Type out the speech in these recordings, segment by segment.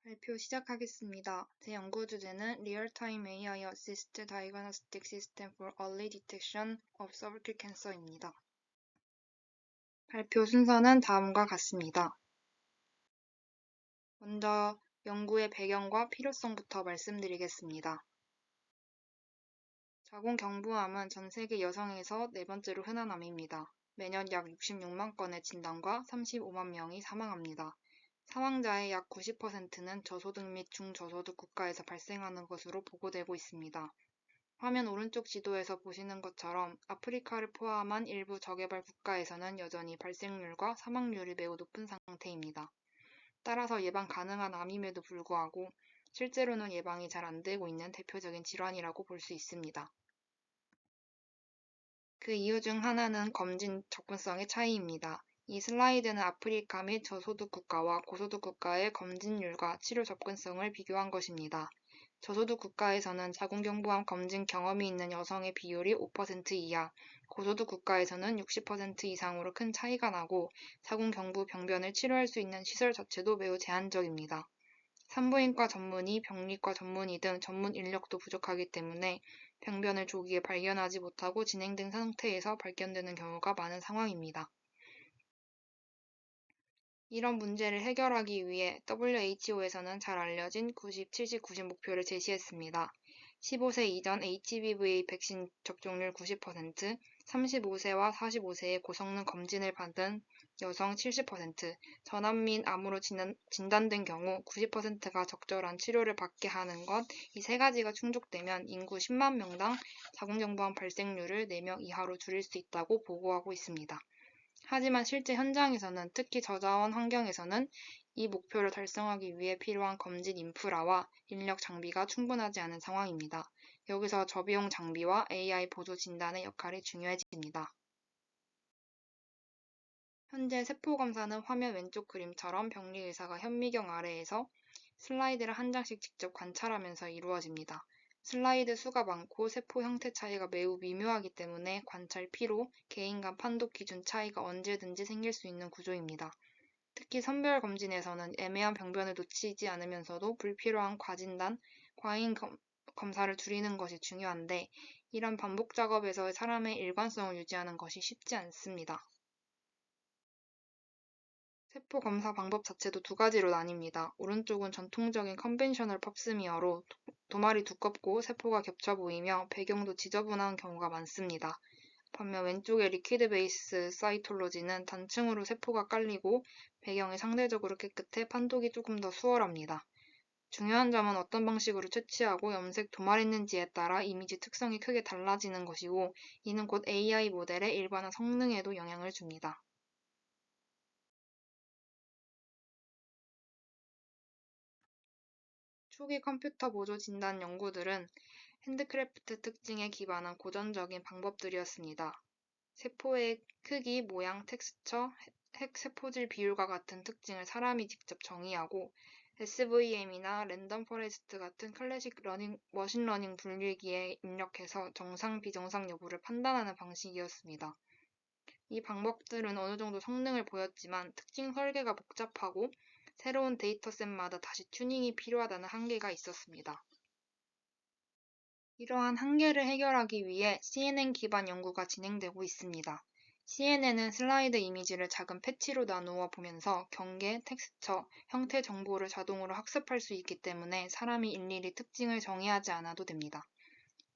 발표 시작하겠습니다. 제 연구 주제는 Real-Time AI Assist Diagnostic System for Early Detection of Cervical Cancer입니다. 발표 순서는 다음과 같습니다. 먼저 연구의 배경과 필요성부터 말씀드리겠습니다. 자궁경부암은 전 세계 여성에서 네 번째로 흔한 암입니다. 매년 약 66만 건의 진단과 35만 명이 사망합니다. 사망자의 약 90%는 저소득 및 중저소득 국가에서 발생하는 것으로 보고되고 있습니다. 화면 오른쪽 지도에서 보시는 것처럼 아프리카를 포함한 일부 저개발 국가에서는 여전히 발생률과 사망률이 매우 높은 상태입니다. 따라서 예방 가능한 암임에도 불구하고 실제로는 예방이 잘 안되고 있는 대표적인 질환이라고 볼 수 있습니다. 그 이유 중 하나는 검진 접근성의 차이입니다. 이 슬라이드는 아프리카 및 저소득 국가와 고소득 국가의 검진율과 치료 접근성을 비교한 것입니다. 저소득 국가에서는 자궁경부암 검진 경험이 있는 여성의 비율이 5% 이하, 고소득 국가에서는 60% 이상으로 큰 차이가 나고 자궁경부 병변을 치료할 수 있는 시설 자체도 매우 제한적입니다. 산부인과 전문의, 병리과 전문의 등 전문 인력도 부족하기 때문에 병변을 조기에 발견하지 못하고 진행된 상태에서 발견되는 경우가 많은 상황입니다. 이런 문제를 해결하기 위해 WHO에서는 잘 알려진 90, 70, 90 목표를 제시했습니다. 15세 이전 HPV 백신 접종률 90%, 35세와 45세의 고성능 검진을 받은 여성 70%, 전암 및 암으로 진단된 경우 90%가 적절한 치료를 받게 하는 것, 이 세 가지가 충족되면 인구 10만 명당 자궁경부암 발생률을 4명 이하로 줄일 수 있다고 보고하고 있습니다. 하지만 실제 현장에서는, 특히 저자원 환경에서는 이 목표를 달성하기 위해 필요한 검진 인프라와 인력 장비가 충분하지 않은 상황입니다. 여기서 저비용 장비와 AI 보조 진단의 역할이 중요해집니다. 현재 세포검사는 화면 왼쪽 그림처럼 병리의사가 현미경 아래에서 슬라이드를 한 장씩 직접 관찰하면서 이루어집니다. 슬라이드 수가 많고 세포 형태 차이가 매우 미묘하기 때문에 관찰 피로, 개인 간 판독 기준 차이가 언제든지 생길 수 있는 구조입니다. 특히 선별 검진에서는 애매한 병변을 놓치지 않으면서도 불필요한 과진단, 과잉 검사를 줄이는 것이 중요한데 이런 반복 작업에서 사람의 일관성을 유지하는 것이 쉽지 않습니다. 세포 검사 방법 자체도 두 가지로 나뉩니다. 오른쪽은 전통적인 컨벤셔널 팝스미어로 도말이 두껍고 세포가 겹쳐 보이며 배경도 지저분한 경우가 많습니다. 반면 왼쪽의 리퀴드 베이스 사이톨로지는 단층으로 세포가 깔리고 배경이 상대적으로 깨끗해 판독이 조금 더 수월합니다. 중요한 점은 어떤 방식으로 채취하고 염색 도말했는지에 따라 이미지 특성이 크게 달라지는 것이고 이는 곧 AI 모델의 일반화 성능에도 영향을 줍니다. 초기 컴퓨터 보조 진단 연구들은 핸드크래프트 특징에 기반한 고전적인 방법들이었습니다. 세포의 크기, 모양, 텍스처, 핵 세포질 비율과 같은 특징을 사람이 직접 정의하고 SVM이나 랜덤 포레스트 같은 클래식 머신러닝 분류기에 입력해서 정상, 비정상 여부를 판단하는 방식이었습니다. 이 방법들은 어느 정도 성능을 보였지만 특징 설계가 복잡하고 새로운 데이터셋마다 다시 튜닝이 필요하다는 한계가 있었습니다. 이러한 한계를 해결하기 위해 CNN 기반 연구가 진행되고 있습니다. CNN은 슬라이드 이미지를 작은 패치로 나누어 보면서 경계, 텍스처, 형태 정보를 자동으로 학습할 수 있기 때문에 사람이 일일이 특징을 정의하지 않아도 됩니다.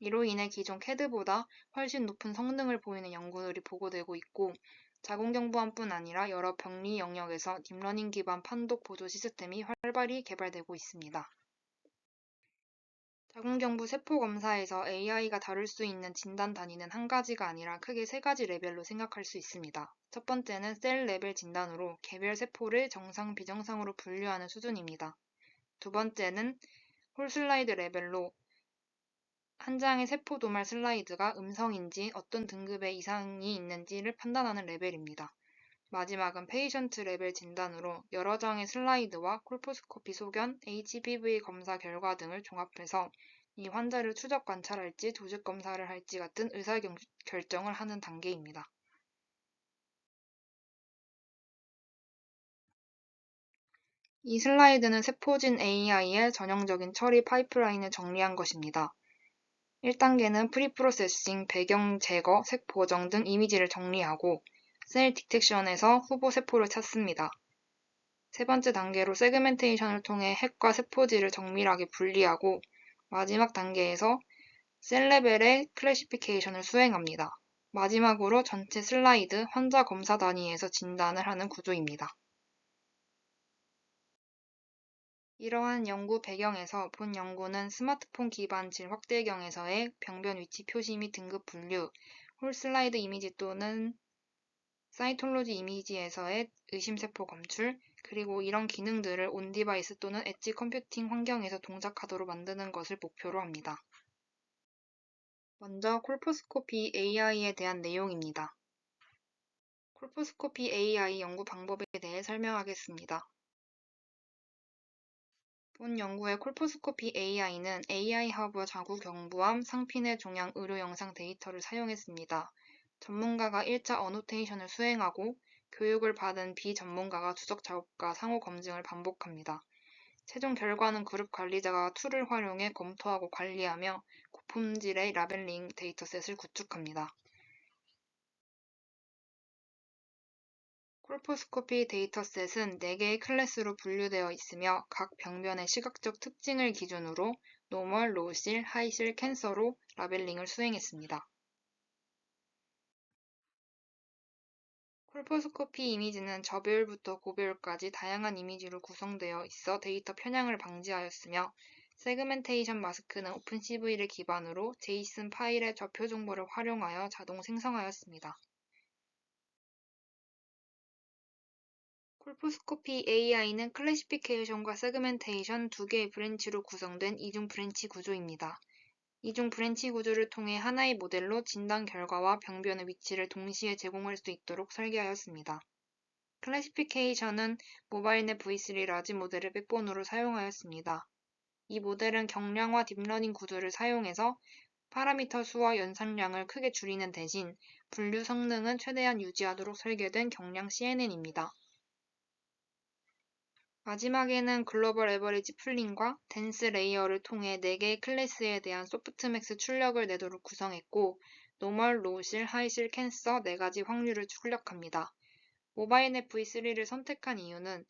이로 인해 기존 CAD보다 훨씬 높은 성능을 보이는 연구들이 보고되고 있고 자궁경부암뿐 아니라 여러 병리 영역에서 딥러닝 기반 판독 보조 시스템이 활발히 개발되고 있습니다. 자궁경부 세포 검사에서 AI가 다룰 수 있는 진단 단위는 한 가지가 아니라 크게 세 가지 레벨로 생각할 수 있습니다. 첫 번째는 셀 레벨 진단으로 개별 세포를 정상, 비정상으로 분류하는 수준입니다. 두 번째는 홀 슬라이드 레벨로 한 장의 세포 도말 슬라이드가 음성인지 어떤 등급의 이상이 있는지를 판단하는 레벨입니다. 마지막은 페이션트 레벨 진단으로 여러 장의 슬라이드와 콜포스코피 소견, HPV 검사 결과 등을 종합해서 이 환자를 추적 관찰할지 조직 검사를 할지 같은 의사결정을 하는 단계입니다. 이 슬라이드는 세포진 AI의 전형적인 처리 파이프라인을 정리한 것입니다. 1단계는 프리프로세싱, 배경 제거, 색 보정 등 이미지를 정리하고 셀 디텍션에서 후보 세포를 찾습니다. 세 번째 단계로 세그멘테이션을 통해 핵과 세포질을 정밀하게 분리하고 마지막 단계에서 셀 레벨의 클래시피케이션을 수행합니다. 마지막으로 전체 슬라이드 환자 검사 단위에서 진단을 하는 구조입니다. 이러한 연구 배경에서 본 연구는 스마트폰 기반 질 확대경에서의 병변 위치 표시 및 등급 분류, 홀슬라이드 이미지 또는 사이톨로지 이미지에서의 의심세포 검출, 그리고 이런 기능들을 온디바이스 또는 엣지 컴퓨팅 환경에서 동작하도록 만드는 것을 목표로 합니다. 먼저 콜포스코피 AI에 대한 내용입니다. 콜포스코피 AI 연구 방법에 대해 설명하겠습니다. 본 연구의 콜포스코피 AI는 AI 하부 자구 경부암 상피내 종양 의료 영상 데이터를 사용했습니다. 전문가가 1차 어노테이션을 수행하고 교육을 받은 비전문가가 추적 작업과 상호 검증을 반복합니다. 최종 결과는 그룹 관리자가 툴을 활용해 검토하고 관리하며 고품질의 라벨링 데이터셋을 구축합니다. 콜포스코피 데이터셋은 4개의 클래스로 분류되어 있으며 각 병변의 시각적 특징을 기준으로 노멀, 로실, 하이실, 캔서로 라벨링을 수행했습니다. 콜포스코피 이미지는 저배율부터 고배율까지 다양한 이미지로 구성되어 있어 데이터 편향을 방지하였으며 세그멘테이션 마스크는 오픈CV를 기반으로 제이슨 파일의 좌표 정보를 활용하여 자동 생성하였습니다. 콜포스코피 AI는 클래시피케이션과 세그멘테이션 2개의 브랜치로 구성된 이중 브랜치 구조입니다. 이중 브랜치 구조를 통해 하나의 모델로 진단 결과와 병변의 위치를 동시에 제공할 수 있도록 설계하였습니다. 클래시피케이션은 모바일넷 V3 라지 모델을 백본으로 사용하였습니다. 이 모델은 경량화 딥러닝 구조를 사용해서 파라미터 수와 연산량을 크게 줄이는 대신 분류 성능은 최대한 유지하도록 설계된 경량 CNN입니다. 마지막에는 글로벌 에버리지 풀링과 덴스 레이어를 통해 4개의 클래스에 대한 소프트맥스 출력을 내도록 구성했고 노멀, 로실, 하이실, 캔서 4가지 확률을 출력합니다. 모바일넷 V3를 선택한 이유는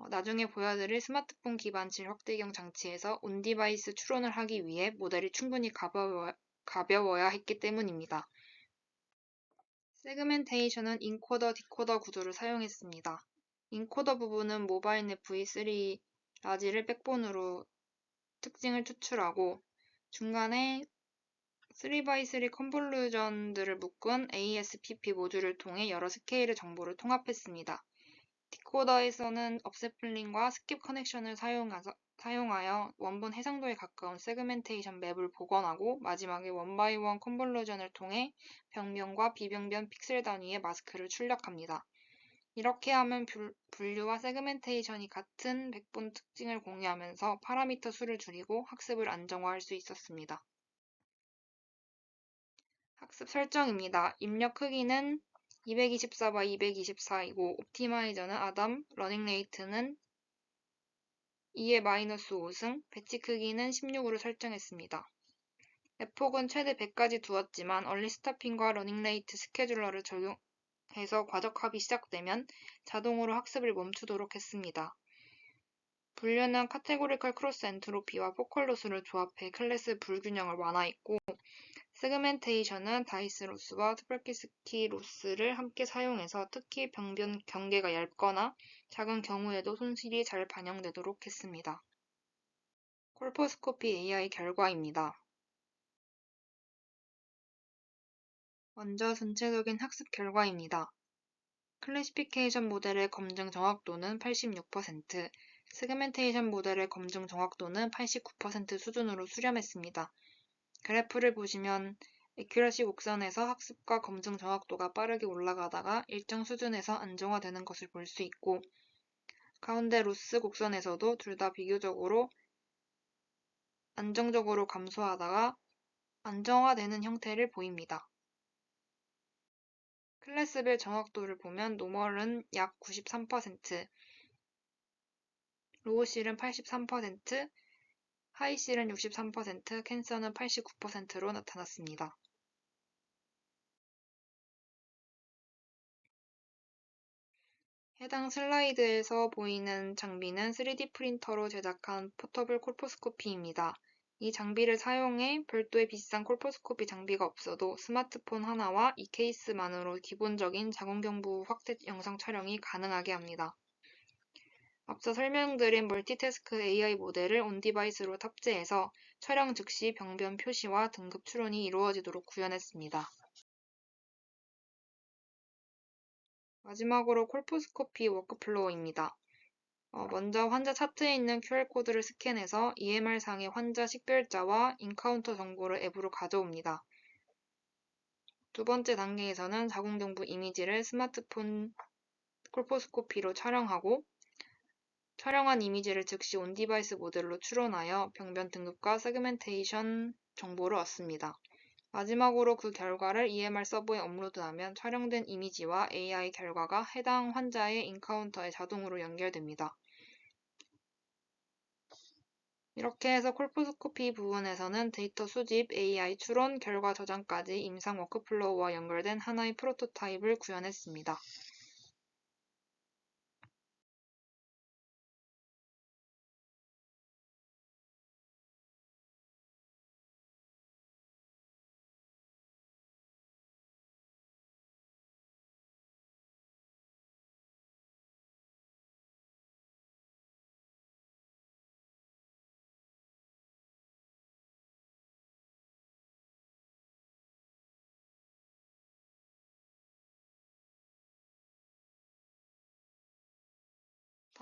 나중에 보여드릴 스마트폰 기반 질 확대경 장치에서 온디바이스 추론을 하기 위해 모델이 충분히 가벼워야 했기 때문입니다. 세그멘테이션은 인코더, 디코더 구조를 사용했습니다. 인코더 부분은 모바일넷 V3 라지를 백본으로 특징을 추출하고 중간에 3x3 컨볼루전들을 묶은 ASPP 모듈을 통해 여러 스케일의 정보를 통합했습니다. 디코더에서는 업셋플링과 스킵 커넥션을 사용하여 원본 해상도에 가까운 세그멘테이션 맵을 복원하고 마지막에 원바이원 컨볼루전을 통해 병변과 비병변 픽셀 단위의 마스크를 출력합니다. 이렇게 하면 분류와 세그멘테이션이 같은 백본 특징을 공유하면서 파라미터 수를 줄이고 학습을 안정화할 수 있었습니다. 학습 설정입니다. 입력 크기는 224 x 224이고 옵티마이저는 아담, 러닝 레이트는 2의 마이너스 5승, 배치 크기는 16으로 설정했습니다. 웹폭은 최대 100까지 두었지만 얼리 스타핑과 러닝 레이트 스케줄러를 적용해서 과적 합이 시작되면 자동으로 학습을 멈추도록 했습니다. 분류는 카테고리컬 크로스 엔트로피와 포컬 로스를 조합해 클래스 불균형을 완화했고 세그멘테이션은 다이스 로스와 트벌키스키 로스를 함께 사용해서 특히 병변 경계가 얇거나 작은 경우에도 손실이 잘 반영되도록 했습니다. 콜포스코피 AI 결과입니다. 먼저 전체적인 학습 결과입니다. 클래시피케이션 모델의 검증 정확도는 86%, 세그멘테이션 모델의 검증 정확도는 89% 수준으로 수렴했습니다. 그래프를 보시면 애큐러시 곡선에서 학습과 검증 정확도가 빠르게 올라가다가 일정 수준에서 안정화되는 것을 볼 수 있고 가운데 로스 곡선에서도 둘 다 비교적으로 안정적으로 감소하다가 안정화되는 형태를 보입니다. 클래스별 정확도를 보면 노멀은 약 93%, 로우 실은 83%, 하이 실은 63%, 캔서는 89%로 나타났습니다. 해당 슬라이드에서 보이는 장비는 3D 프린터로 제작한 포터블 콜포스코피입니다. 이 장비를 사용해 별도의 비싼 콜포스코피 장비가 없어도 스마트폰 하나와 이 케이스만으로 기본적인 자궁경부 확대 영상 촬영이 가능하게 합니다. 앞서 설명드린 멀티태스크 AI 모델을 온디바이스로 탑재해서 촬영 즉시 병변 표시와 등급 추론이 이루어지도록 구현했습니다. 마지막으로 콜포스코피 워크플로우입니다. 먼저 환자 차트에 있는 QR코드를 스캔해서 EMR상의 환자 식별자와 인카운터 정보를 앱으로 가져옵니다. 두 번째 단계에서는 자궁경부 이미지를 스마트폰 콜포스코피로 촬영하고 촬영한 이미지를 즉시 온디바이스 모델로 추론하여 병변 등급과 세그멘테이션 정보를 얻습니다. 마지막으로 그 결과를 EMR 서버에 업로드하면 촬영된 이미지와 AI 결과가 해당 환자의 인카운터에 자동으로 연결됩니다. 이렇게 해서 콜포스코피 부분에서는 데이터 수집, AI 추론, 결과 저장까지 임상 워크플로우와 연결된 하나의 프로토타입을 구현했습니다.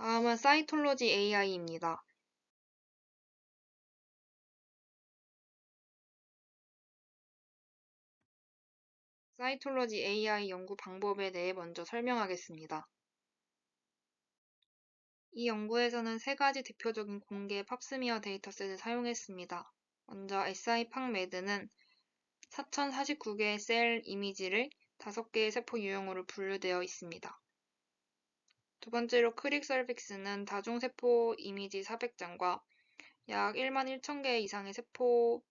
다음은 사이톨로지 AI입니다. 사이톨로지 AI 연구 방법에 대해 먼저 설명하겠습니다. 이 연구에서는 세 가지 대표적인 공개 팝스미어 데이터셋을 사용했습니다. 먼저 SI-PubMed는 4049개의 셀 이미지를 5개의 세포 유형으로 분류되어 있습니다. 두 번째로 크릭서빅스는 다중세포 이미지 400장과 약 11,000개 이상의 세포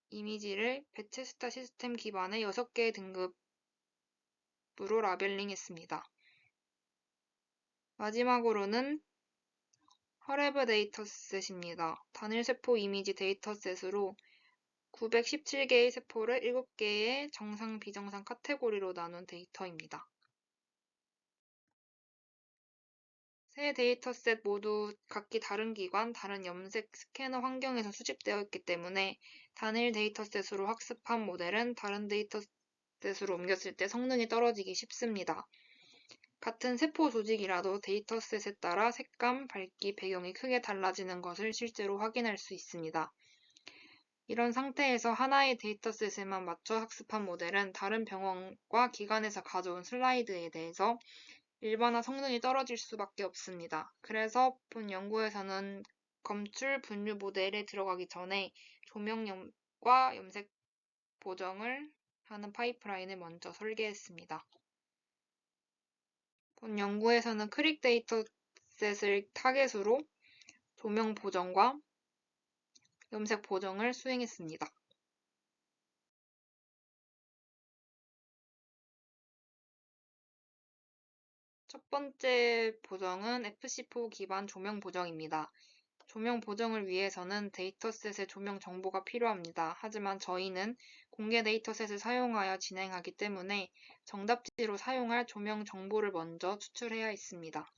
이미지를 베체스타 시스템 기반의 6개의 등급으로 라벨링했습니다. 마지막으로는 허레브 데이터셋입니다. 단일세포 이미지 데이터셋으로 917개의 세포를 7개의 정상, 비정상 카테고리로 나눈 데이터입니다. 세 데이터셋 모두 각기 다른 기관, 다른 염색 스캐너 환경에서 수집되어 있기 때문에 단일 데이터셋으로 학습한 모델은 다른 데이터셋으로 옮겼을 때 성능이 떨어지기 쉽습니다. 같은 세포 조직이라도 데이터셋에 따라 색감, 밝기, 배경이 크게 달라지는 것을 실제로 확인할 수 있습니다. 이런 상태에서 하나의 데이터셋에만 맞춰 학습한 모델은 다른 병원과 기관에서 가져온 슬라이드에 대해서 일반화 성능이 떨어질 수밖에 없습니다. 그래서 본 연구에서는 검출 분류 모델에 들어가기 전에 조명과 염색 보정을 하는 파이프라인을 먼저 설계했습니다. 본 연구에서는 크릭 데이터셋을 타겟으로 조명 보정과 염색 보정을 수행했습니다. 첫 번째 보정은 FC4 기반 조명 보정입니다. 조명 보정을 위해서는 데이터셋의 조명 정보가 필요합니다. 하지만 저희는 공개 데이터셋을 사용하여 진행하기 때문에 정답지로 사용할 조명 정보를 먼저 추출해야 했습니다.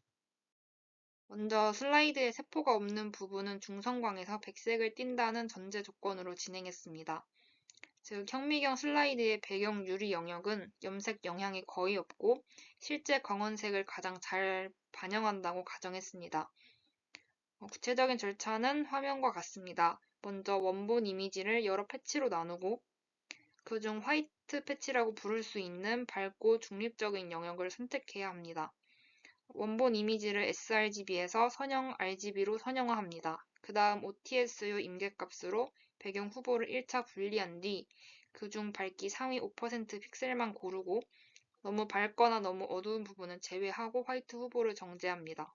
먼저 슬라이드에 세포가 없는 부분은 중성광에서 백색을 띈다는 전제 조건으로 진행했습니다. 즉, 현미경 슬라이드의 배경 유리 영역은 염색 영향이 거의 없고 실제 광원색을 가장 잘 반영한다고 가정했습니다. 구체적인 절차는 화면과 같습니다. 먼저 원본 이미지를 여러 패치로 나누고 그중 화이트 패치라고 부를 수 있는 밝고 중립적인 영역을 선택해야 합니다. 원본 이미지를 sRGB에서 선형 RGB로 선형화합니다. 그 다음 OTSU 임계값으로 배경 후보를 1차 분리한 뒤 그중 밝기 상위 5% 픽셀만 고르고 너무 밝거나 너무 어두운 부분은 제외하고 화이트 후보를 정제합니다.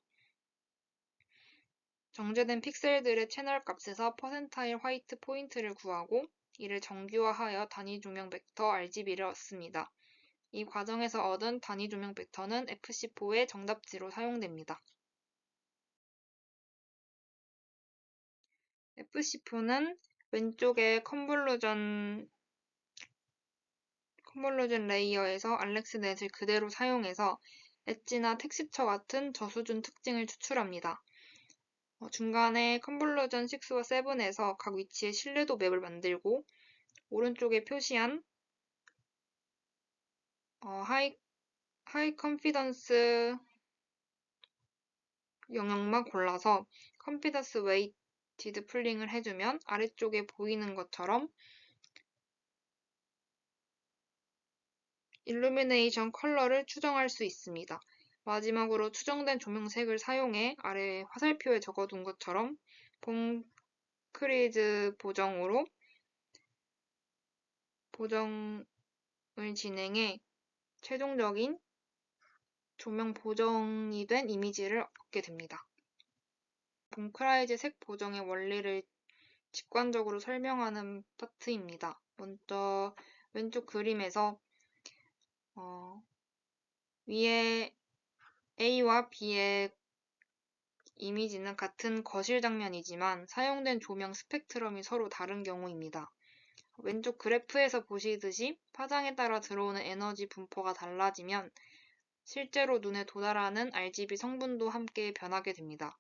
정제된 픽셀들의 채널 값에서 퍼센타일 화이트 포인트를 구하고 이를 정규화하여 단위 조명 벡터 RGB를 얻습니다. 이 과정에서 얻은 단위 조명 벡터는 FC4의 정답지로 사용됩니다. FC4는 왼쪽의 컨볼루전 레이어에서 알렉스넷을 그대로 사용해서 엣지나 텍스처 같은 저수준 특징을 추출합니다. 중간에 컨볼루전 6와 7에서 각 위치에 신뢰도 맵을 만들고 오른쪽에 표시한 하이 컨피던스 영역만 골라서 컨피던스 웨이티드 풀링을 해주면 아래쪽에 보이는 것처럼 일루미네이션 컬러를 추정할 수 있습니다. 마지막으로 추정된 조명색을 사용해 아래 화살표에 적어둔 것처럼 봉크리즈 보정을 진행해 최종적인 조명 보정이 된 이미지를 얻게 됩니다. 봉크라이즈 색 보정의 원리를 직관적으로 설명하는 파트입니다. 먼저 왼쪽 그림에서 위에 A와 B의 이미지는 같은 거실 장면이지만 사용된 조명 스펙트럼이 서로 다른 경우입니다. 왼쪽 그래프에서 보시듯이 파장에 따라 들어오는 에너지 분포가 달라지면 실제로 눈에 도달하는 RGB 성분도 함께 변하게 됩니다.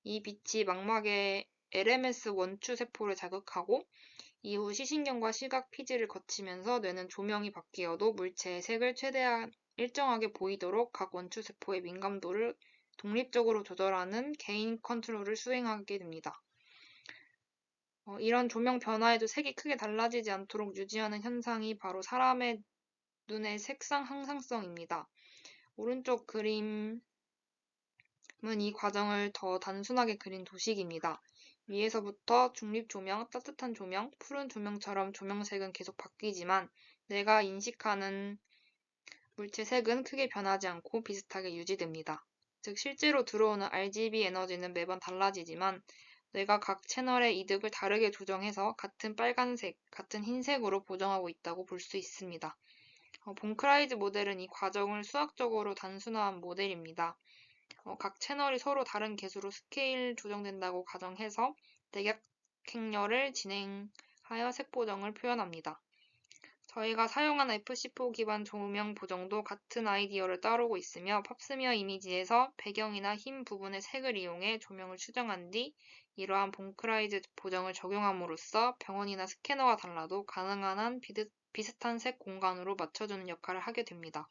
이 빛이 망막의 LMS 원추 세포를 자극하고 이후 시신경과 시각 피지를 거치면서 뇌는 조명이 바뀌어도 물체의 색을 최대한 일정하게 보이도록 각 원추 세포의 민감도를 독립적으로 조절하는 개인 컨트롤을 수행하게 됩니다. 이런 조명 변화에도 색이 크게 달라지지 않도록 유지하는 현상이 바로 사람의 눈의 색상 항상성입니다. 오른쪽 그림은 이 과정을 더 단순하게 그린 도식입니다. 위에서부터 중립 조명, 따뜻한 조명, 푸른 조명처럼 조명색은 계속 바뀌지만 내가 인식하는 물체 색은 크게 변하지 않고 비슷하게 유지됩니다. 즉 실제로 들어오는 RGB 에너지는 매번 달라지지만 뇌가 각 채널의 이득을 다르게 조정해서 같은 빨간색, 같은 흰색으로 보정하고 있다고 볼 수 있습니다. 봉크라이즈 모델은 이 과정을 수학적으로 단순화한 모델입니다. 각 채널이 서로 다른 개수로 스케일 조정된다고 가정해서 대각행렬을 진행하여 색 보정을 표현합니다. 저희가 사용한 FC4 기반 조명 보정도 같은 아이디어를 따르고 있으며 팝스미어 이미지에서 배경이나 흰 부분의 색을 이용해 조명을 추정한 뒤 이러한 봉크라이즈 보정을 적용함으로써 병원이나 스캐너와 달라도 가능한 한 비슷한 색 공간으로 맞춰주는 역할을 하게 됩니다.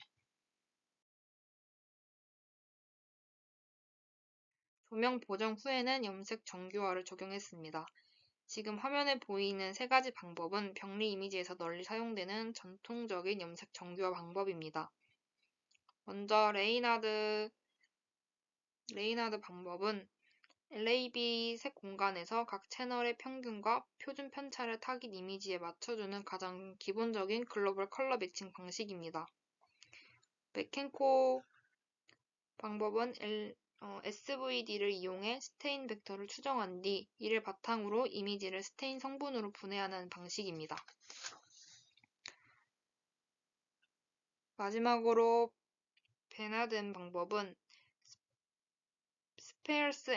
조명 보정 후에는 염색 정교화를 적용했습니다. 지금 화면에 보이는 세 가지 방법은 병리 이미지에서 널리 사용되는 전통적인 염색 정교화 방법입니다. 먼저 레이나드 방법은 LAB 색 공간에서 각 채널의 평균과 표준 편차를 타깃 이미지에 맞춰주는 가장 기본적인 글로벌 컬러 매칭 방식입니다. 맥켄코 방법은 SVD를 이용해 스테인 벡터를 추정한 뒤 이를 바탕으로 이미지를 스테인 성분으로 분해하는 방식입니다. 마지막으로 베나든 방법은 스페어스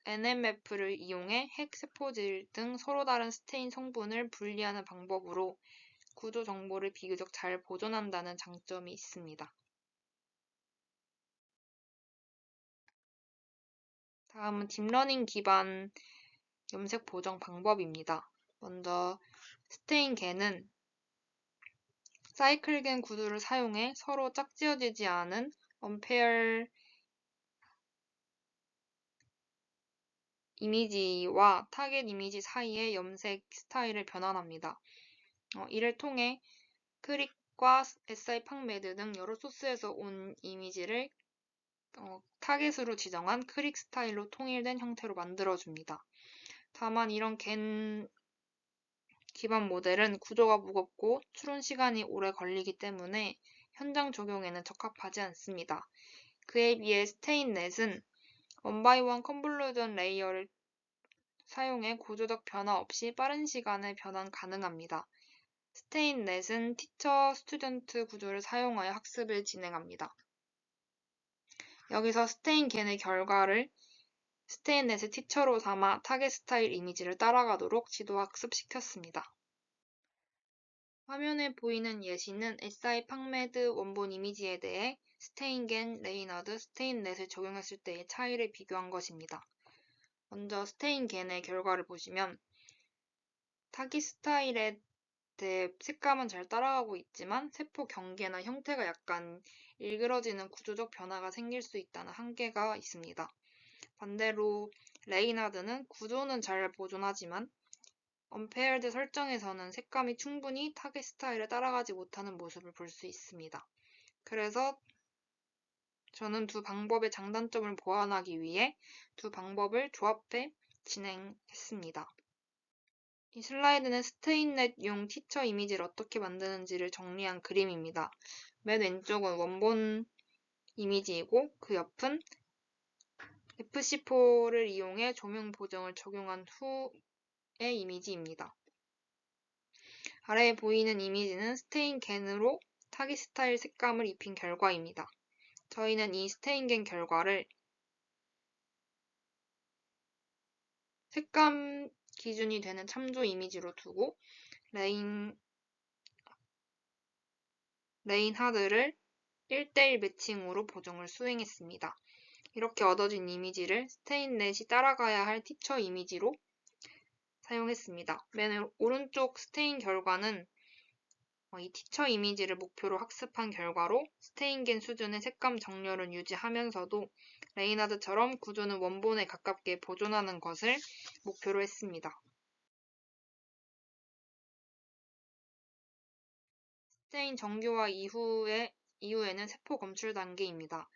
NMF를 이용해 핵 세포질 등 서로 다른 스테인 성분을 분리하는 방법으로 구조 정보를 비교적 잘 보존한다는 장점이 있습니다. 다음은 딥러닝 기반 염색 보정 방법입니다. 먼저 스테인겐은 사이클겐 구두를 사용해 서로 짝지어지지 않은 언페어 이미지와 타겟 이미지 사이의 염색 스타일을 변환합니다. 이를 통해 크릭과 SI 팍매드 등 여러 소스에서 온 이미지를 타겟으로 지정한 크릭 스타일로 통일된 형태로 만들어줍니다. 다만 이런 겐 기반 모델은 구조가 무겁고 추론 시간이 오래 걸리기 때문에 현장 적용에는 적합하지 않습니다. 그에 비해 스테인넷은 원바이원 컨볼루전 레이어를 사용해 구조적 변화 없이 빠른 시간에 변환 가능합니다. 스테인넷은 티처 스튜던트 구조를 사용하여 학습을 진행합니다. 여기서 스테인겐의 결과를 스테인넷의 티처로 삼아 타겟 스타일 이미지를 따라가도록 지도학습시켰습니다. 화면에 보이는 예시는 SI 팡메드 원본 이미지에 대해 스테인겐, 레이너드, 스테인넷을 적용했을 때의 차이를 비교한 것입니다. 먼저 스테인겐의 결과를 보시면 타깃 스타일에 대해 색감은 잘 따라가고 있지만 세포 경계나 형태가 약간 일그러지는 구조적 변화가 생길 수 있다는 한계가 있습니다. 반대로 레이나드는 구조는 잘 보존하지만 언페어드 설정에서는 색감이 충분히 타겟 스타일에 따라가지 못하는 모습을 볼 수 있습니다. 그래서 저는 두 방법의 장단점을 보완하기 위해 두 방법을 조합해 진행했습니다. 이 슬라이드는 스테인넷용 티처 이미지를 어떻게 만드는지를 정리한 그림입니다. 맨 왼쪽은 원본 이미지이고 그 옆은 FC4를 이용해 조명 보정을 적용한 후의 이미지입니다. 아래에 보이는 이미지는 스테인겐으로 타깃 스타일 색감을 입힌 결과입니다. 저희는 이 스테인겐 결과를 색감 기준이 되는 참조 이미지로 두고 레인하드를 1:1 매칭으로 보정을 수행했습니다. 이렇게 얻어진 이미지를 스테인넷이 따라가야 할 티처 이미지로 사용했습니다. 맨 오른쪽 스테인 결과는 이 티처 이미지를 목표로 학습한 결과로 스테인겐 수준의 색감 정렬은 유지하면서도 레이나드처럼 구조는 원본에 가깝게 보존하는 것을 목표로 했습니다. 스테인 정교화 이후에는 세포 검출 단계입니다.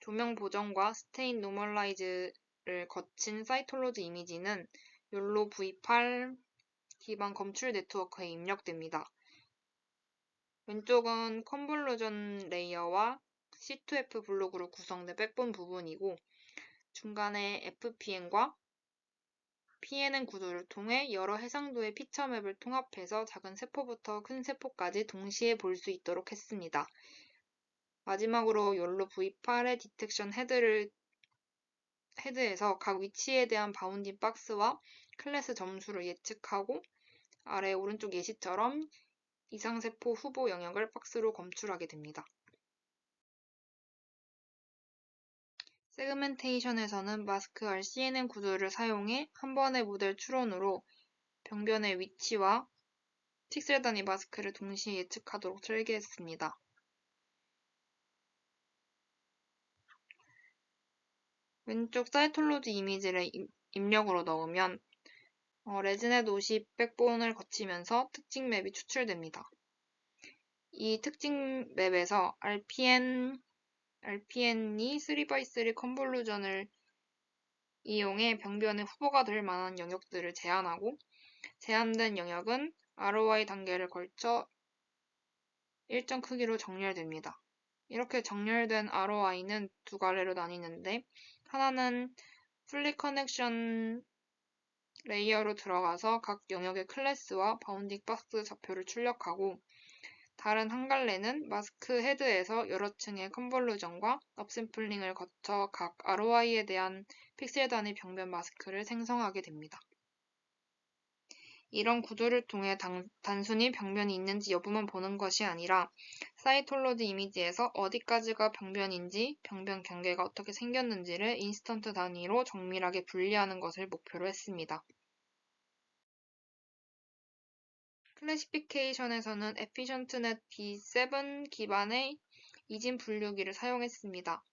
조명 보정과 스테인 노멀라이즈를 거친 사이톨로지 이미지는 욜로 V8 기반 검출 네트워크에 입력됩니다. 왼쪽은 컨볼루전 레이어와 C2F 블록으로 구성된 백본 부분이고 중간에 FPN과 PNN 구조를 통해 여러 해상도의 피처 맵을 통합해서 작은 세포부터 큰 세포까지 동시에 볼 수 있도록 했습니다. 마지막으로 욜로 V8의 디텍션 헤드에서 각 위치에 대한 바운딩 박스와 클래스 점수를 예측하고 아래 오른쪽 예시처럼 이상세포 후보 영역을 박스로 검출하게 됩니다. 세그멘테이션에서는 마스크 RCNN 구조를 사용해 한 번의 모델 추론으로 병변의 위치와 픽셀 단위 마스크를 동시에 예측하도록 설계했습니다. 왼쪽 사이톨로지 이미지를 입력으로 넣으면 레즈넷 50 백본을 거치면서 특징 맵이 추출됩니다. 이 특징 맵에서 RPN이 3x3 컨볼루전을 이용해 병변의 후보가 될 만한 영역들을 제한하고 제한된 영역은 ROI 단계를 걸쳐 일정 크기로 정렬됩니다. 이렇게 정렬된 ROI는 두 갈래로 나뉘는데 하나는 풀리 커넥션 레이어로 들어가서 각 영역의 클래스와 바운딩 박스 좌표를 출력하고 다른 한 갈래는 마스크 헤드에서 여러 층의 컨볼루전과 업샘플링을 거쳐 각 ROI에 대한 픽셀 단위 병변 마스크를 생성하게 됩니다. 이런 구조를 통해 단순히 병변이 있는지 여부만 보는 것이 아니라 사이톨로지 이미지에서 어디까지가 병변인지 병변 경계가 어떻게 생겼는지를 인스턴트 단위로 정밀하게 분리하는 것을 목표로 했습니다. 클래시피케이션에서는 에피션트넷 B7 기반의 이진 분류기를 사용했습니다.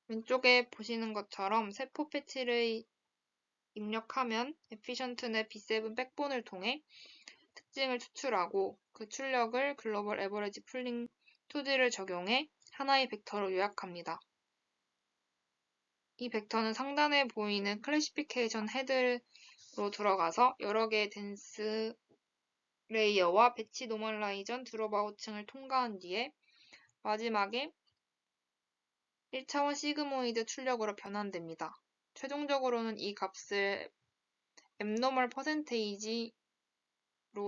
왼쪽에 보시는 것처럼 세포 패치를 입력하면 에피션트넷 B7 백본을 통해 특징을 추출하고 그 출력을 글로벌 에버리지 풀링 2D를 적용해 하나의 벡터로 요약합니다. 이 벡터는 상단에 보이는 클래시피케이션 헤드로 들어가서 여러 개의 덴스 레이어와 배치 노멀라이전 드롭아웃층을 통과한 뒤에 마지막에 1차원 시그모이드 출력으로 변환됩니다. 최종적으로는 이 값을 abnormal percentage로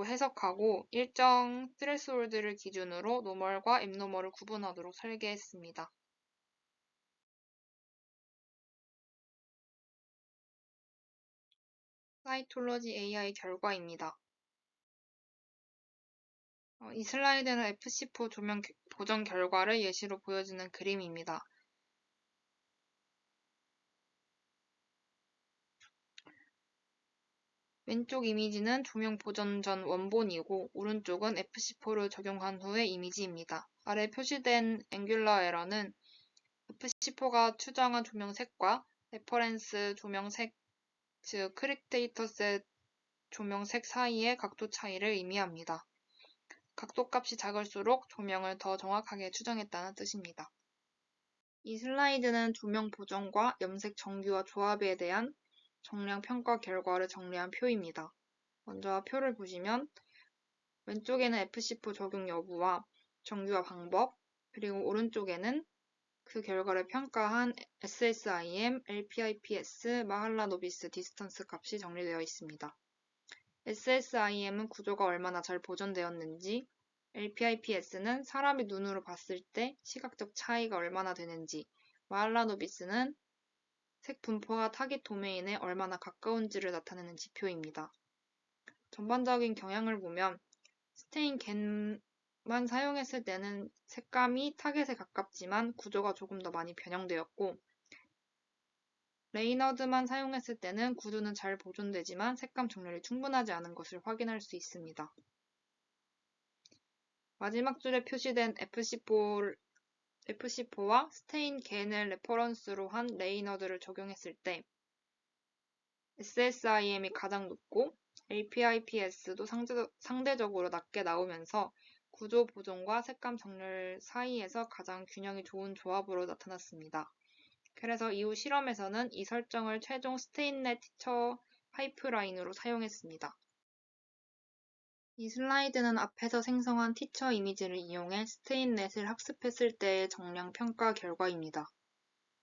해석하고 일정 스레스홀드를 기준으로 노멀과 abnormal을 구분하도록 설계했습니다. 사이톨로지 AI 결과입니다. 이 슬라이드는 FC4 조명 보정 결과를 예시로 보여주는 그림입니다. 왼쪽 이미지는 조명 보정 전 원본이고 오른쪽은 FC4를 적용한 후의 이미지입니다. 아래 표시된 앵귤러 에러는 FC4가 추정한 조명색과 레퍼런스 조명색, 즉 크릭 데이터셋 조명색 사이의 각도 차이를 의미합니다. 각도값이 작을수록 조명을 더 정확하게 추정했다는 뜻입니다. 이 슬라이드는 조명 보정과 염색 정규화 조합에 대한 정량 평가 결과를 정리한 표입니다. 먼저 표를 보시면 왼쪽에는 FC4 적용 여부와 정규화 방법, 그리고 오른쪽에는 그 결과를 평가한 SSIM, LPIPS, 마할라노비스 디스턴스 값이 정리되어 있습니다. SSIM은 구조가 얼마나 잘 보존되었는지, LPIPS는 사람이 눈으로 봤을 때 시각적 차이가 얼마나 되는지, 마할라노비스는 색 분포가 타깃 도메인에 얼마나 가까운지를 나타내는 지표입니다. 전반적인 경향을 보면 스테인 겐만 사용했을 때는 색감이 타겟에 가깝지만 구조가 조금 더 많이 변형되었고, 레이너드만 사용했을 때는 구조는 잘 보존되지만 색감 정렬이 충분하지 않은 것을 확인할 수 있습니다. 마지막 줄에 표시된 FC4와 스테인 겐을 레퍼런스로 한 레이너드를 적용했을 때 SSIM이 가장 높고 LPIPS도 상대적으로 낮게 나오면서 구조 보존과 색감 정렬 사이에서 가장 균형이 좋은 조합으로 나타났습니다. 그래서 이후 실험에서는 이 설정을 최종 스테인넷 티처 파이프라인으로 사용했습니다. 이 슬라이드는 앞에서 생성한 티처 이미지를 이용해 스테인넷을 학습했을 때의 정량 평가 결과입니다.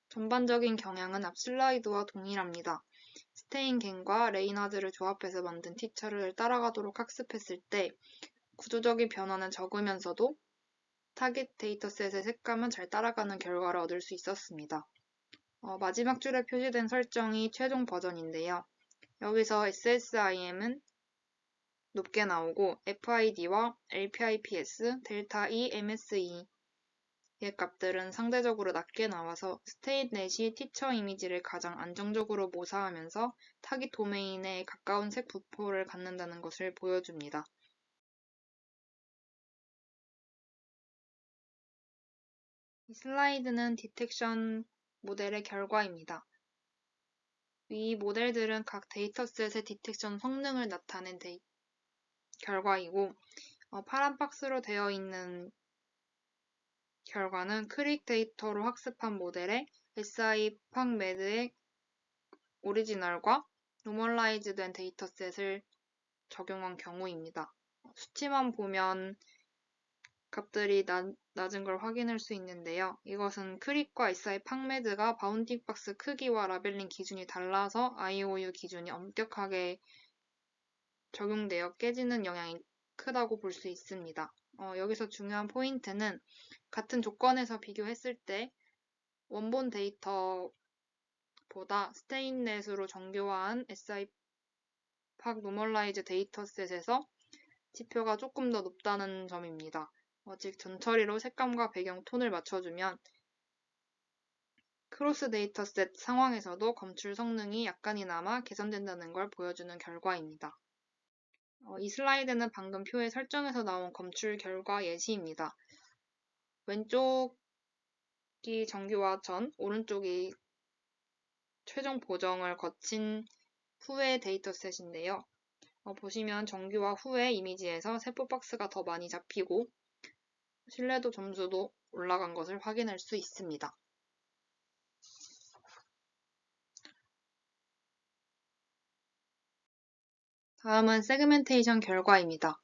전반적인 경향은 앞 슬라이드와 동일합니다. 스테인겐과 레이너드를 조합해서 만든 티처를 따라가도록 학습했을 때 구조적인 변화는 적으면서도 타깃 데이터셋의 색감은 잘 따라가는 결과를 얻을 수 있었습니다. 마지막 줄에 표시된 설정이 최종 버전인데요. 여기서 SSIM은 높게 나오고 FID와 LPIPS, 델타 E, MSE의 값들은 상대적으로 낮게 나와서 스테인넷이 티처 이미지를 가장 안정적으로 모사하면서 타깃 도메인에 가까운 색 분포를 갖는다는 것을 보여줍니다. 이 슬라이드는 디텍션 모델의 결과입니다. 위 모델들은 각 데이터셋의 디텍션 성능을 나타낸 결과이고 파란 박스로 되어 있는 결과는 크릭 데이터로 학습한 모델의 SI 팍매드의 오리지널과 노멀라이즈된 데이터셋을 적용한 경우입니다. 수치만 보면 값들이 낮은 걸 확인할 수 있는데요. 이것은 크릭과 SI 팍매드가 바운딩 박스 크기와 라벨링 기준이 달라서 IOU 기준이 엄격하게 적용되어 깨지는 영향이 크다고 볼 수 있습니다. 여기서 중요한 포인트는 같은 조건에서 비교했을 때 원본 데이터보다 스테인넷으로 정교화한 SI 팍 노멀라이즈 데이터셋에서 지표가 조금 더 높다는 점입니다. 즉 전처리로 색감과 배경 톤을 맞춰주면 크로스 데이터셋 상황에서도 검출 성능이 약간이나마 개선된다는 걸 보여주는 결과입니다. 이 슬라이드는 방금 표의 설정에서 나온 검출 결과 예시입니다. 왼쪽이 정규화 전, 오른쪽이 최종 보정을 거친 후의 데이터셋인데요. 보시면 정규화 후의 이미지에서 세포 박스가 더 많이 잡히고 신뢰도 점수도 올라간 것을 확인할 수 있습니다. 다음은 세그멘테이션 결과입니다.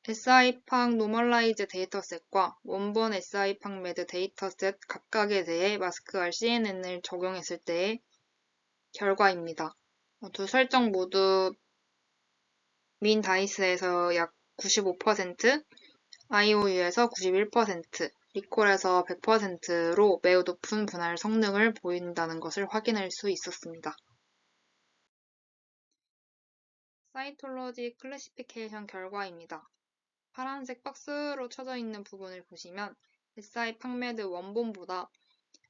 SI팍 노멀라이즈 데이터셋과 원본 SI팍 매드 데이터셋 각각에 대해 마스크알 CNN을 적용했을 때의 결과입니다. 두 설정 모두 민 다이스에서 약 95%, IOU에서 91%, 리콜에서 100%로 매우 높은 분할 성능을 보인다는 것을 확인할 수 있었습니다. 사이톨로지 클래시피케이션 결과입니다. 파란색 박스로 쳐져 있는 부분을 보시면 SI 팍매드 원본보다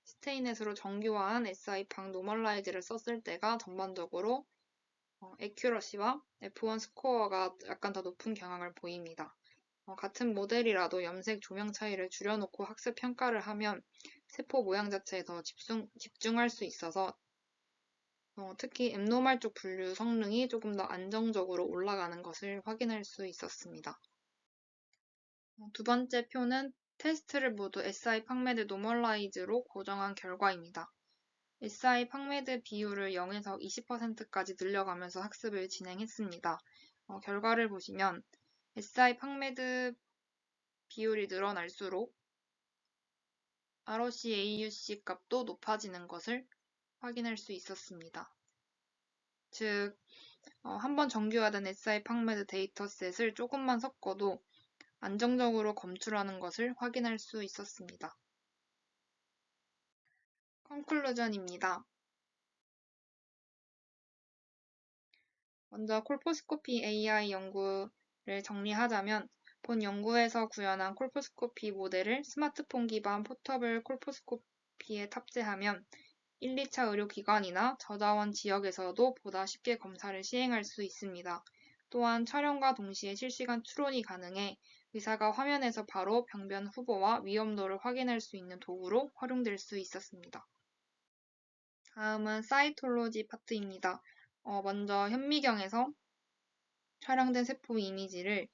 스테인넷으로 정교화한 SI 팍 노멀라이즈를 썼을 때가 전반적으로 애큐러시와 F1 스코어가 약간 더 높은 경향을 보입니다. 같은 모델이라도 염색 조명 차이를 줄여놓고 학습 평가를 하면 세포 모양 자체에 더 집중할 수 있어서 특히 앱노말 쪽 분류 성능이 조금 더 안정적으로 올라가는 것을 확인할 수 있었습니다. 두 번째 표는 테스트를 모두 SI 팍매드 노멀라이즈로 고정한 결과입니다. SI 팍매드 비율을 0에서 20%까지 늘려가면서 학습을 진행했습니다. 결과를 보시면 SI 팍매드 비율이 늘어날수록 ROC AUC 값도 높아지는 것을 확인할 수 있었습니다. 즉, 한번 정규화된 SI 팍매드 데이터셋을 조금만 섞어도 안정적으로 검출하는 것을 확인할 수 있었습니다. 컨클루전입니다. 먼저 콜포스코피 AI 연구를 정리하자면 본 연구에서 구현한 콜포스코피 모델을 스마트폰 기반 포터블 콜포스코피에 탑재하면 1, 2차 의료기관이나 저자원 지역에서도 보다 쉽게 검사를 시행할 수 있습니다. 또한 촬영과 동시에 실시간 추론이 가능해 의사가 화면에서 바로 병변 후보와 위험도를 확인할 수 있는 도구로 활용될 수 있었습니다. 다음은 사이톨로지 파트입니다. 먼저 현미경에서 촬영된 세포 이미지를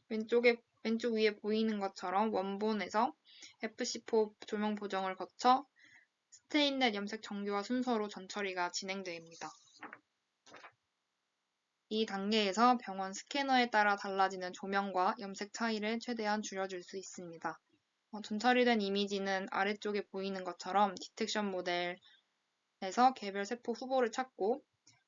왼쪽 위에 보이는 것처럼 원본에서 FC4 조명 보정을 거쳐 스테인넷 염색 정교화 순서로 전처리가 진행됩니다. 이 단계에서 병원 스캐너에 따라 달라지는 조명과 염색 차이를 최대한 줄여줄 수 있습니다. 전처리된 이미지는 아래쪽에 보이는 것처럼 디텍션 모델에서 개별 세포 후보를 찾고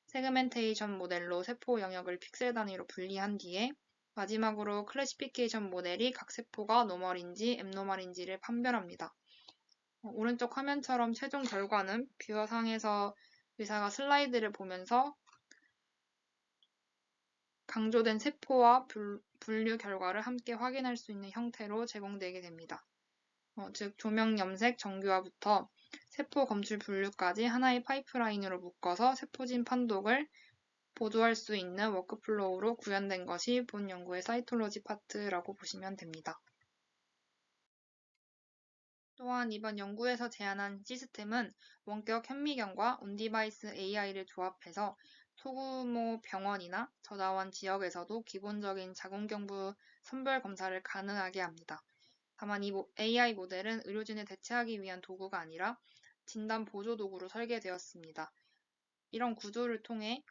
세그멘테이션 모델로 세포 영역을 픽셀 단위로 분리한 뒤에 마지막으로 클래시피케이션 모델이 각 세포가 노멀인지 앱노멀인지를 판별합니다. 오른쪽 화면처럼 최종 결과는 뷰어상에서 의사가 슬라이드를 보면서 강조된 세포와 분류 결과를 함께 확인할 수 있는 형태로 제공되게 됩니다. 즉 조명 염색 정교화부터 세포 검출 분류까지 하나의 파이프라인으로 묶어서 세포진 판독을 보조할 수 있는 워크플로우로 구현된 것이 본 연구의 사이톨로지 파트라고 보시면 됩니다. 또한 이번 연구에서 제안한 시스템은 원격 현미경과 온디바이스 AI를 조합해서 소규모 병원이나 저자원 지역에서도 기본적인 자궁경부 선별 검사를 가능하게 합니다. 다만 이 AI 모델은 의료진을 대체하기 위한 도구가 아니라 진단 보조 도구로 설계되었습니다. 이런 구조를 통해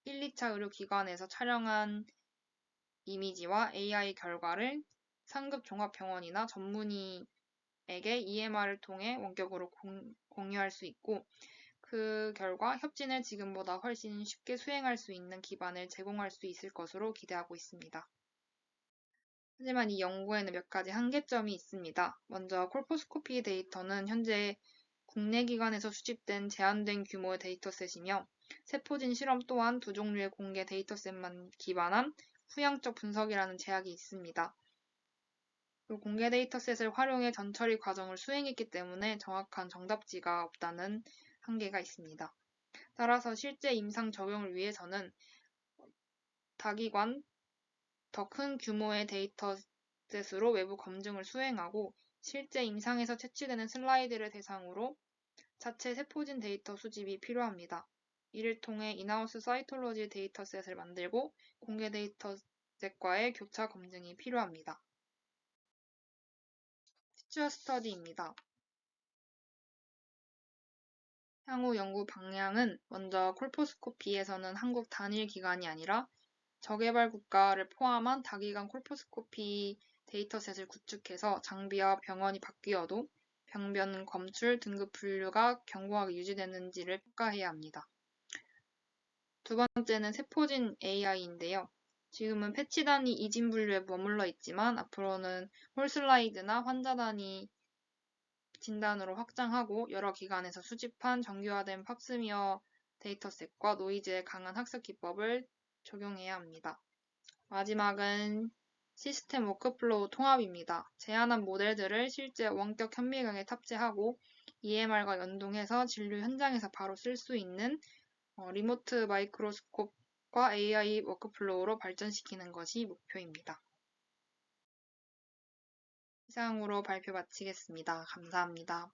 1, 2차 의료기관에서 촬영한 이미지와 AI 결과를 상급 종합병원이나 전문의에게 EMR을 통해 원격으로 공유할 수 있고 그 결과 협진을 지금보다 훨씬 쉽게 수행할 수 있는 기반을 제공할 수 있을 것으로 기대하고 있습니다. 하지만 이 연구에는 몇 가지 한계점이 있습니다. 먼저 콜포스코피 데이터는 현재 국내 기관에서 수집된 제한된 규모의 데이터셋이며 세포진 실험 또한 두 종류의 공개 데이터셋만 기반한 후향적 분석이라는 제약이 있습니다. 공개 데이터셋을 활용해 전처리 과정을 수행했기 때문에 정확한 정답지가 없다는 한계가 있습니다. 따라서 실제 임상 적용을 위해서는 다기관 더 큰 규모의 데이터셋으로 외부 검증을 수행하고 실제 임상에서 채취되는 슬라이드를 대상으로 자체 세포진 데이터 수집이 필요합니다. 이를 통해 인하우스 사이톨로지 데이터셋을 만들고 공개 데이터셋과의 교차 검증이 필요합니다. 퓨처 스터디입니다. 향후 연구 방향은 먼저 콜포스코피에서는 한국 단일 기관이 아니라 저개발 국가를 포함한 다기관 콜포스코피 데이터셋을 구축해서 장비와 병원이 바뀌어도 병변 검출 등급 분류가 견고하게 유지되는지를 평가해야 합니다. 두 번째는 세포진 AI인데요. 지금은 패치 단위 이진 분류에 머물러 있지만 앞으로는 홀슬라이드나 환자 단위 진단으로 확장하고 여러 기관에서 수집한 정교화된 팍스미어 데이터셋과 노이즈에 강한 학습 기법을 적용해야 합니다. 마지막은 시스템 워크플로우 통합입니다. 제안한 모델들을 실제 원격 현미경에 탑재하고 EMR과 연동해서 진료 현장에서 바로 쓸 수 있는 리모트 마이크로스콥과 AI 워크플로우로 발전시키는 것이 목표입니다. 이상으로 발표 마치겠습니다. 감사합니다.